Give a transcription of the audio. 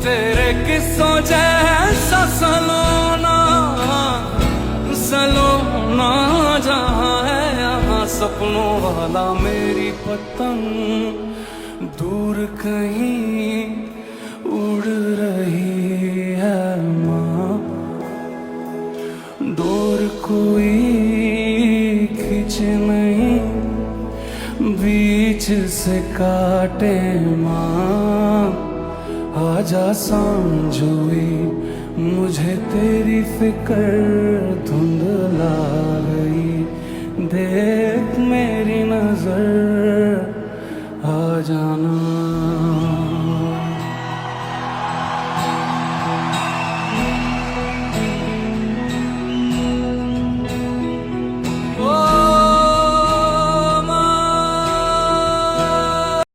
तेरे किस्सों जैसा सलोना सलोना जहाँ है यहाँ सपनों वाला मेरी पतंग दूर कहीं उड़ रही है माँ। डोर कोई खींच नहीं बीच से काटे माँ। आजा समझोई मुझे तेरी फिक्र धुंधला गई। देख मेरी नजर आ जाना।